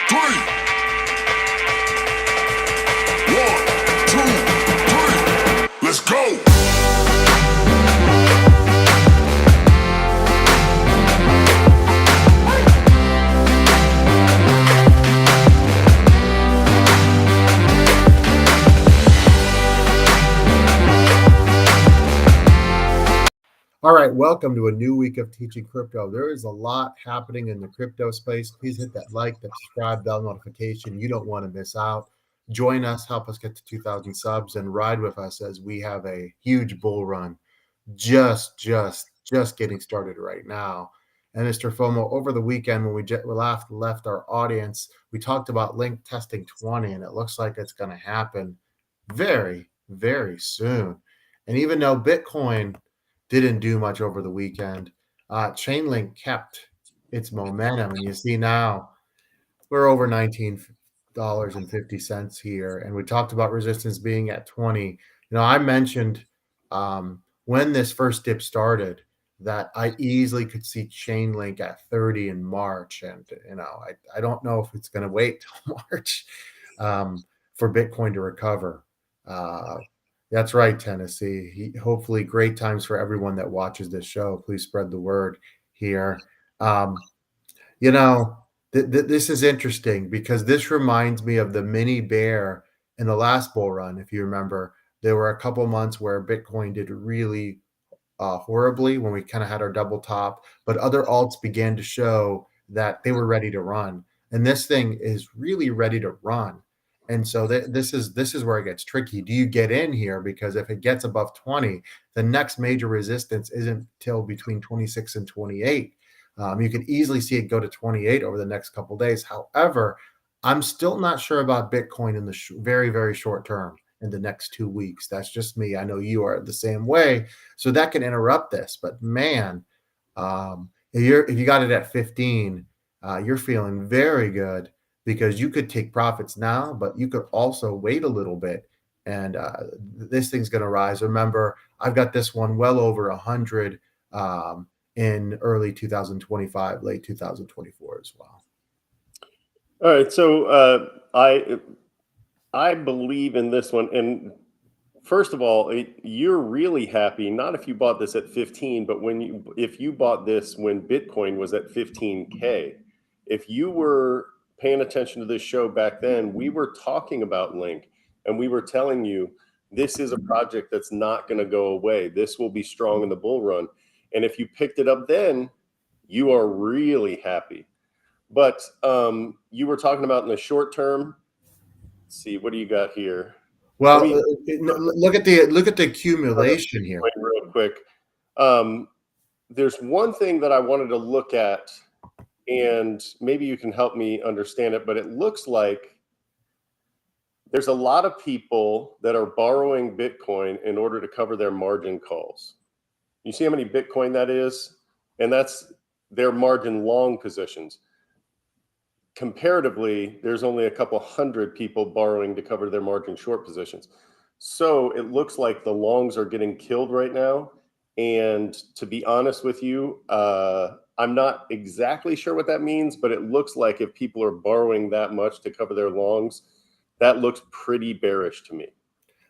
three. 1, 2, 3. Let's go. All right, welcome to a new week of Teaching Crypto. There is a lot happening in the crypto space. Please hit that like, that subscribe, bell notification. You don't want to miss out. Join us, help us get to 2,000 subs, and ride with us as we have a huge bull run just getting started right now. And MrFOMO, over the weekend when we left our audience, we talked about link testing 20, and it looks like it's going to happen very, very soon. And even though Bitcoin didn't do much over the weekend, Chainlink kept its momentum, and you see now we're over $19.50 here, and we talked about resistance being at 20. I mentioned when this first dip started that I easily could see Chainlink at 30 in March, and I don't know if it's going to wait till March for Bitcoin to recover. That's right, Tennessee. Hopefully, great times for everyone that watches this show. Please spread the word here. This is interesting because this reminds me of the mini bear in the last bull run. If you remember, there were a couple months where Bitcoin did really horribly when we kind of had our double top, but other alts began to show that they were ready to run. And this thing is really ready to run. And so this is where it gets tricky. Do you get in here? Because if it gets above 20, the next major resistance isn't till between 26 and 28. You could easily see it go to 28 over the next couple of days. However, I'm still not sure about Bitcoin in the very, very short term in the next 2 weeks. That's just me. I know you are the same way. So that can interrupt this. But man, if you got it at 15, you're feeling very good, because you could take profits now, but you could also wait a little bit, and this thing's going to rise. Remember, I've got this one well over 100 in early 2025, late 2024 as well. All right, so I believe in this one. And first of all, you're really happy, not if you bought this at 15, but if you bought this when Bitcoin was at 15K. If you were paying attention to this show back then, we were talking about Link, and we were telling you this is a project that's not going to go away. This will be strong in the bull run. And if you picked it up then, you are really happy. But you were talking about in the short term. Let's see, what do you got here? Well, look at the accumulation here. Real quick. There's one thing that I wanted to look at, and maybe you can help me understand it, but it looks like there's a lot of people that are borrowing Bitcoin in order to cover their margin calls. You see how many Bitcoin that is? And that's their margin long positions. Comparatively, there's only a couple hundred people borrowing to cover their margin short positions. So it looks like the longs are getting killed right now. And to be honest with you, I'm not exactly sure what that means, but it looks like if people are borrowing that much to cover their longs, that looks pretty bearish to me.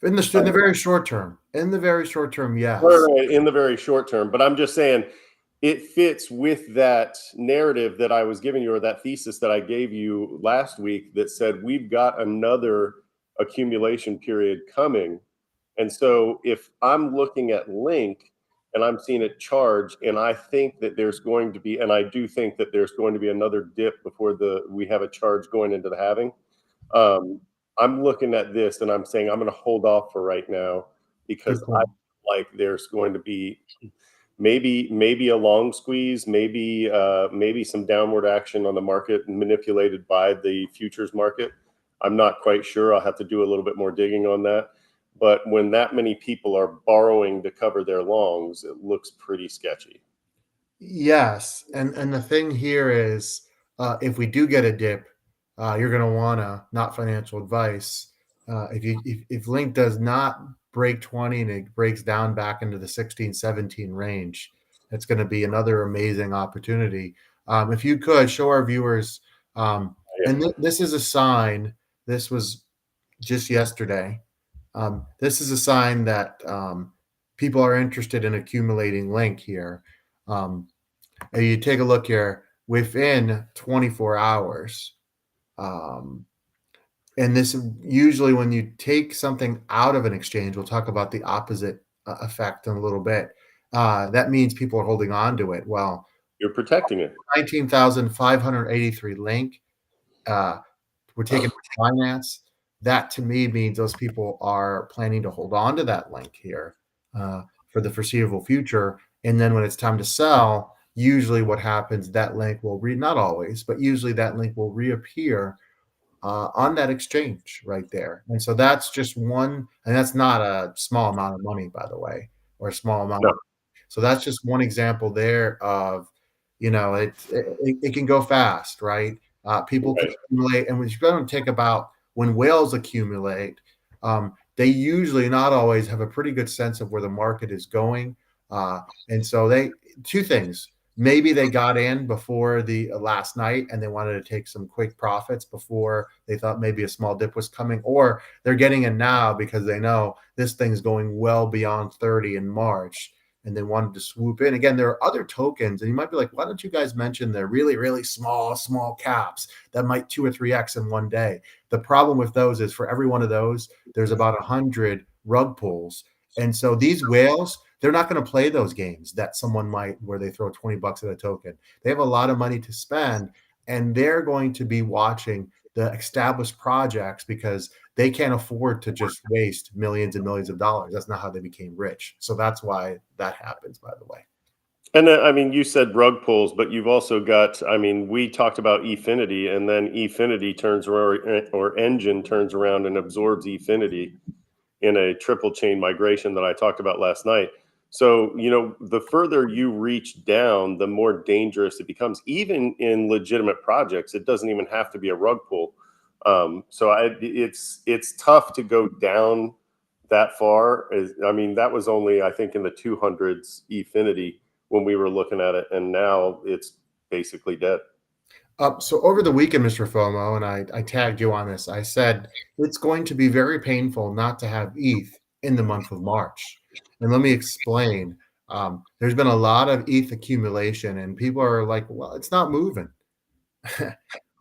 In the very short term. In the very short term, yes. Right, in the very short term. But I'm just saying it fits with that narrative that I was giving you, or that thesis that I gave you last week that said we've got another accumulation period coming. And so if I'm looking at Link and I'm seeing it charge, and I think that there's going to be, and I do think that there's going to be another dip before we have a charge going into the halving. I'm looking at this and I'm saying I'm going to hold off for right now, because I like there's going to be maybe a long squeeze, maybe some downward action on the market manipulated by the futures market. I'm not quite sure. I'll have to do a little bit more digging on that. But when that many people are borrowing to cover their longs, it looks pretty sketchy. Yes, and the thing here is, if we do get a dip, you're going to want to, not financial advice, if Link does not break 20 and it breaks down back into the 16, 17 range, it's going to be another amazing opportunity. If you could show our viewers And this is a sign. This was just yesterday. This is a sign that people are interested in accumulating link here. And you take a look here within 24 hours. And this usually, when you take something out of an exchange, we'll talk about the opposite effect in a little bit. That means people are holding on to it. Well, You're protecting it. 19,583 link. We're taking finance. That to me means those people are planning to hold on to that link here for the foreseeable future. And then when it's time to sell, usually what happens, that link will not always, but usually that link will reappear on that exchange right there. And so that's just one, and that's not a small amount of money, by the way, or a small amount. No. So that's just one example there of, it can go fast, right? People can accumulate, and when you're going to take about when whales accumulate, they usually, not always, have a pretty good sense of where the market is going. And so two things. Maybe they got in before the last night and they wanted to take some quick profits before they thought maybe a small dip was coming, or they're getting in now because they know this thing's going well beyond 30 in March and they wanted to swoop in. Again, there are other tokens, and you might be like, why don't you guys mention the really, really small caps that might 2 or 3x in one day? The problem with those is for every one of those, there's about 100 rug pulls. And so these whales, they're not going to play those games that someone might, where they throw $20 at a token. They have a lot of money to spend, and they're going to be watching the established projects because they can't afford to just waste millions and millions of dollars. That's not how they became rich. So that's why that happens, by the way. And I mean, you said rug pulls, but you've also got, I mean, we talked about Efinity, and then Efinity turns around, or Engine turns around and absorbs Efinity in a triple chain migration that I talked about last night. So, the further you reach down, the more dangerous it becomes, even in legitimate projects. It doesn't even have to be a rug pull. It's tough to go down that far. I mean, that was only, I think, in the 200s Efinity when we were looking at it, and now it's basically dead. So over the weekend, MrFOMO, and I tagged you on this, I said it's going to be very painful not to have ETH in the month of March. And let me explain. There's been a lot of ETH accumulation, and people are like, well, it's not moving.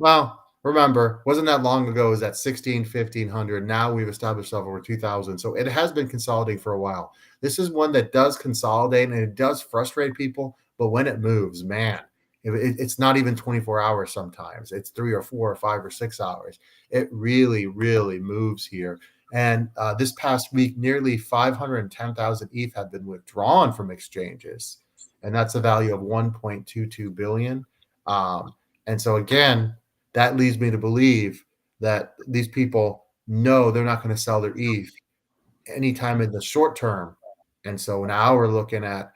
Well, remember, wasn't that long ago? It was at 16, 1500. Now we've established over 2000. So it has been consolidating for a while. This is one that does consolidate, and it does frustrate people. But when it moves, man, it's not even 24 hours sometimes. It's 3 or 4 or 5 or 6 hours. It really, really moves here. And this past week, nearly 510,000 ETH have been withdrawn from exchanges. And that's a value of 1.22 billion. And so again, that leads me to believe that these people know they're not going to sell their ETH anytime in the short term. And so now we're looking at,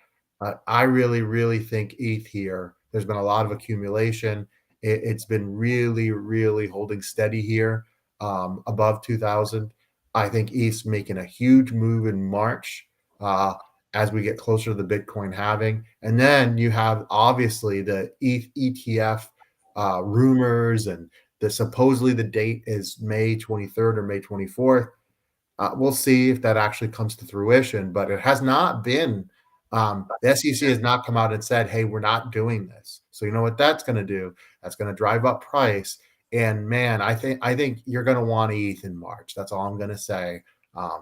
I really, really think ETH here. There's been a lot of accumulation. It's been really, really holding steady here above 2000. I think ETH's making a huge move in March as we get closer to the Bitcoin halving. And then you have obviously the ETH ETF rumors, and supposedly the date is May 23rd or May 24th. We'll see if that actually comes to fruition, but it has not been. The SEC has not come out and said, hey, we're not doing this. So you know what that's going to do? That's going to drive up price. And man, I think you're going to want ETH in March. That's all I'm going to say. I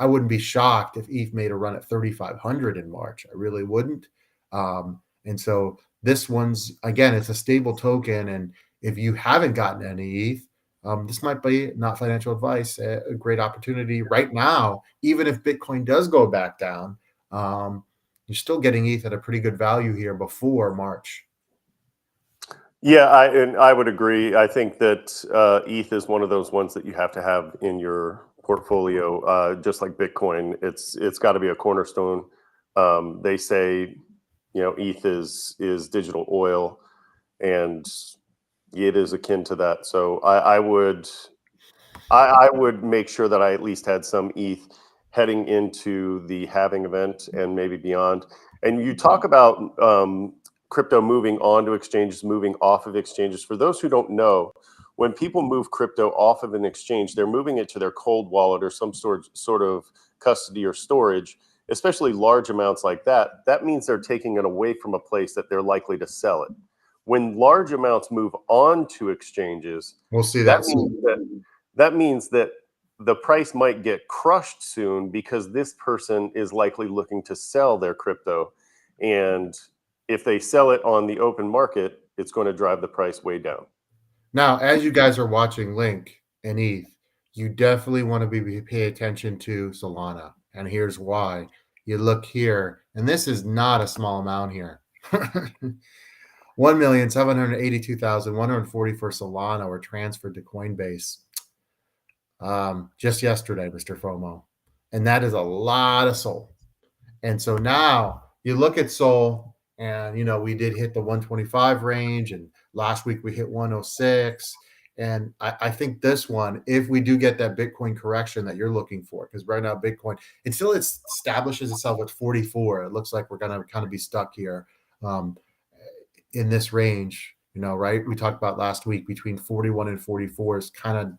wouldn't be shocked if ETH made a run at 3,500 in March. I really wouldn't. And so this one's, again, it's a stable token. And if you haven't gotten any ETH, this might be, not financial advice, a great opportunity right now. Even if Bitcoin does go back down, you're still getting ETH at a pretty good value here before March. Yeah, I would agree. I think that ETH is one of those ones that you have to have in your portfolio, just like Bitcoin. It's got to be a cornerstone. They say, ETH is digital oil, and it is akin to that. So I would make sure that I at least had some ETH heading into the halving event and maybe beyond. And you talk about crypto moving onto exchanges, moving off of exchanges. For those who don't know, when people move crypto off of an exchange, they're moving it to their cold wallet or some sort of custody or storage, especially large amounts like that. That means they're taking it away from a place that they're likely to sell it. When large amounts move on to exchanges, We'll see that soon. That means that the price might get crushed soon because this person is likely looking to sell their crypto. And if they sell it on the open market, it's going to drive the price way down. Now, as you guys are watching Link and ETH, you definitely want to pay attention to Solana. And here's why. You look here, and this is not a small amount here. 1,782,140 for Solana were transferred to Coinbase just yesterday, Mr. FOMO. And that is a lot of SOL. And so now you look at SOL, and we did hit the 125 range, and last week we hit 106. And I think this one, if we do get that Bitcoin correction that you're looking for, because right now Bitcoin, until it establishes itself at 44, it looks like we're going to kind of be stuck here in this range, right? We talked about last week between 41 and 44 is kind of,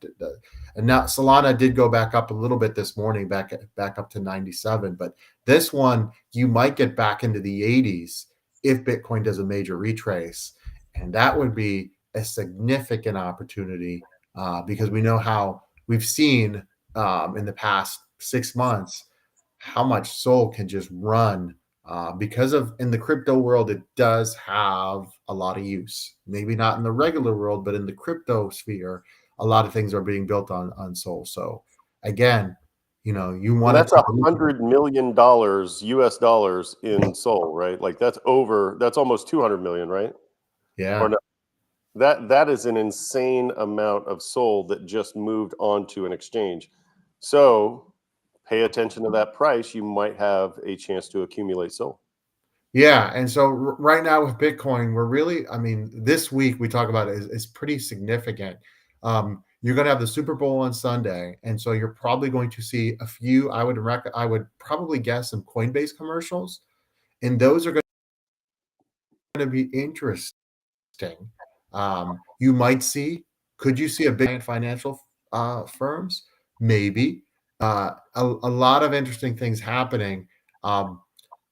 and now Solana did go back up a little bit this morning, back up to 97. But this one, you might get back into the 80s if Bitcoin does a major retrace. And that would be a significant opportunity because we know how we've seen in the past 6 months how much SOL can just run because of, in the crypto world, it does have a lot of use. Maybe not in the regular world, but in the crypto sphere, a lot of things are being built on SOL. So again, you want to. That's $100 million US dollars in SOL, right? Like that's almost 200 million, right? Yeah. Or no, that is an insane amount of SOL that just moved onto an exchange. So pay attention to that price. You might have a chance to accumulate SOL. Yeah. And so right now with Bitcoin, we're really, this week we talk about it is pretty significant. You're going to have the Super Bowl on Sunday. And so you're probably going to see a few, I would probably guess some Coinbase commercials. And those are going to be interesting. You might see, could you see a big financial firms? Maybe. A lot of interesting things happening. I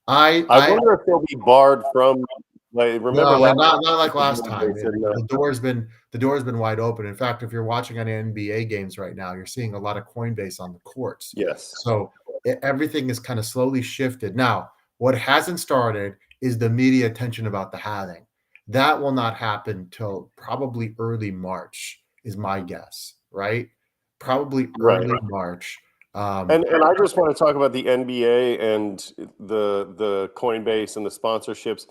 wonder if they'll be barred from. Remember, not like last time. The door's been wide open. In fact, if you're watching any NBA games right now, you're seeing a lot of Coinbase on the courts. Yes. So everything is kind of slowly shifted. Now, what hasn't started is the media attention about the halving. That will not happen till probably early March, is my guess. Right? Probably early March. And I just want to talk about the NBA and the Coinbase and the sponsorships.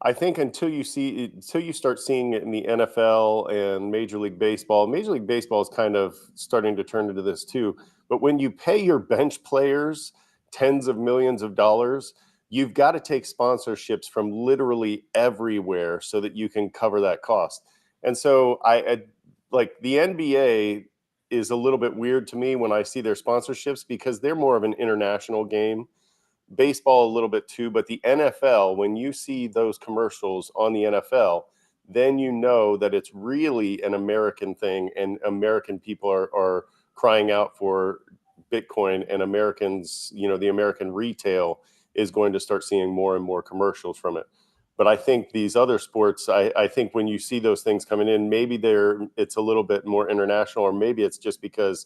I think until you start seeing it in the NFL and Major League Baseball is kind of starting to turn into this too. But when you pay your bench players tens of millions of dollars, you've got to take sponsorships from literally everywhere so that you can cover that cost. And so I like the NBA is a little bit weird to me when I see their sponsorships because they're more of an international game. Baseball a little bit too, but the NFL, when you see those commercials on the NFL, then you know that it's really an American thing and American people are crying out for Bitcoin, and Americans, the American retail is going to start seeing more and more commercials from it. But I think these other sports, I think when you see those things coming in, maybe it's a little bit more international, or maybe it's just because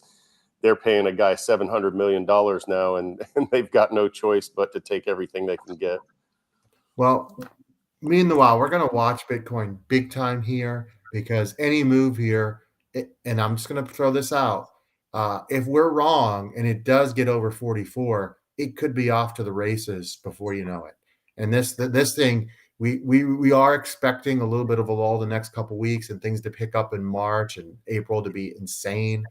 they're paying a guy $700 million now, and they've got no choice but to take everything they can get. Well, meanwhile, we're going to watch Bitcoin big time here because any move here, and I'm just going to throw this out, if we're wrong and it does get over 44, it could be off to the races before you know it. And this thing, we are expecting a little bit of a lull the next couple of weeks and things to pick up in March and April to be insane.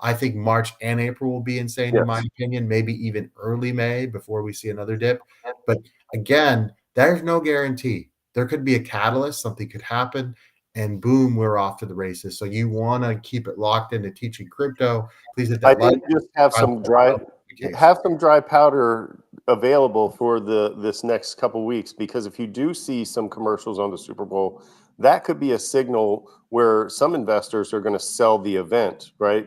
I think March and April will be insane, in my opinion, maybe even early May before we see another dip. But again, there's no guarantee. There could be a catalyst, something could happen, and boom, we're off to the races. So you want to keep it locked into teaching crypto. Please hit that like. Just have some dry powder available for this next couple weeks, because if you do see some commercials on the Super Bowl, that could be a signal where some investors are going to sell the event, right?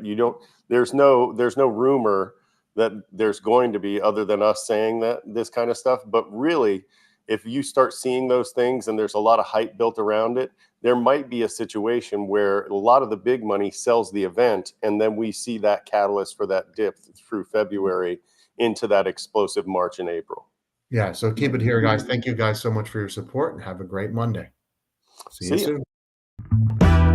There's no rumor that there's going to be, other than us saying that this kind of stuff. But really, if you start seeing those things and there's a lot of hype built around it, there might be a situation where a lot of the big money sells the event, and then we see that catalyst for that dip through February into that explosive March and April. Yeah, so keep it here, guys. Thank you guys so much for your support, and have a great Monday. See you See ya. soon.